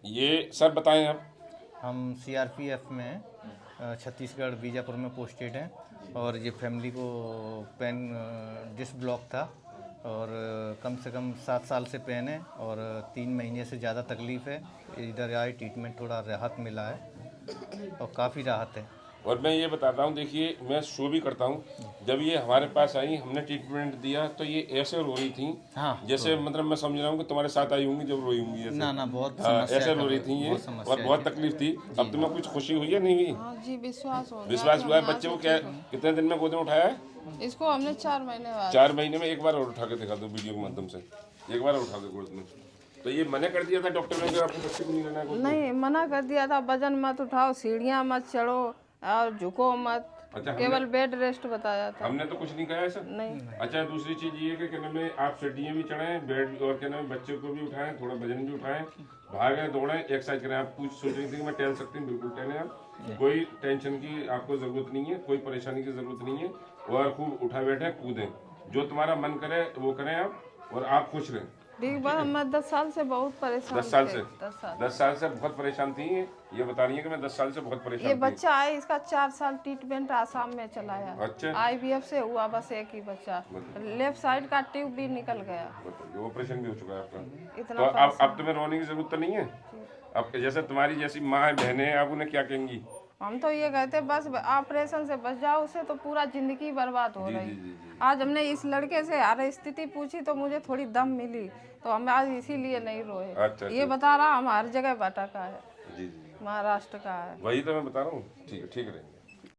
ये सर बताएं आप। हम सीआरपीएफ में हैं, छत्तीसगढ़ बीजापुर में पोस्टेड हैं और ये फैमिली को पेन डिस्क ब्लॉक था और कम से कम 7 साल से पेन है और 3 महीने से ज़्यादा तकलीफ़ है। इधर आए ट्रीटमेंट थोड़ा राहत मिला है और काफ़ी राहत है। और मैं ये बताता हूँ, देखिए मैं शो भी करता हूँ, जब ये हमारे पास आई हमने ट्रीटमेंट दिया तो ये ऐसे रो रही थी। हाँ, जैसे मतलब मैं समझ रहा हूँ कि तुम्हारे साथ आई होंगी जब रोई होंगी ऐसे। ना बहुत हाँ, समस्या ऐसे रो रही थी ये और बहुत तकलीफ थी। अब तुम्हें कुछ खुशी हुई है नहीं हुई? हाँ जी, विश्वास हो गया। विश्वास हुआ है। बच्चे को क्या कितने दिन में गोद में उठाया है? इसको हमने 4 महीने बाद। 4 महीने में। एक बार और उठा के दिखा दो वीडियो के माध्यम से, एक बार उठा के गोद में। तो ये मना कर दिया था डॉक्टर ने कि आपको बच्चे को नहीं लेना है? नहीं, मना कर दिया था, वजन मत उठाओ, सीढ़ियाँ मत चढ़ो और झुको मत। अच्छा, केवल बेड रेस्ट बताया था। हमने तो कुछ नहीं कहा है सर। नहीं। अच्छा, दूसरी चीज ये कि क्या नाम है, आप सीढ़ियाँ भी चढ़ाएं, बेड और क्या नाम है, बच्चे को भी उठाएं, थोड़ा वजन भी उठाएं, भागें दौड़ें, एक्सरसाइज करें। आप कुछ सोच रही थी कि मैं टहल सकती हूँ, बिल्कुल टहलें आप। कोई टेंशन की आपको जरूरत नहीं है, कोई परेशानी की जरूरत नहीं है। और खूब उठा बैठे कूदें, जो तुम्हारा मन करे वो करें आप, और आप खुश रहें। ठीक बात, मैं 10 साल से बहुत परेशान 10 साल थे। से 10 साल 10 साल से बहुत परेशान थी ये बता रही है कि मैं 10 साल से बहुत परेशान ये थी। बच्चा है, इसका 4 साल ट्रीटमेंट आसाम में चलाया। अच्छा। आईवीएफ से हुआ बस एक ही बच्चा। लेफ्ट साइड का ट्यूब भी निकल गया। बताइए, ऑपरेशन भी हो चुका है आपका। इतना तो अब तुम्हें रोने की जरूरत तो नहीं है। अब जैसे तुम्हारी जैसी माँ है, बहनें हैं, आप उन्हें क्या कहेंगी? हम तो ये कहते बस ऑपरेशन से बच जाओ, उससे तो पूरा जिंदगी बर्बाद हो रही। जी। आज हमने इस लड़के से हर स्थिति पूछी तो मुझे थोड़ी दम मिली, तो हम आज इसीलिए नहीं रोए। अच्छा। ये बता रहा हम हर जगह भटका है। जी। महाराष्ट्र का है। वही तो मैं बता रहा हूँ। ठीक है, ठीक है।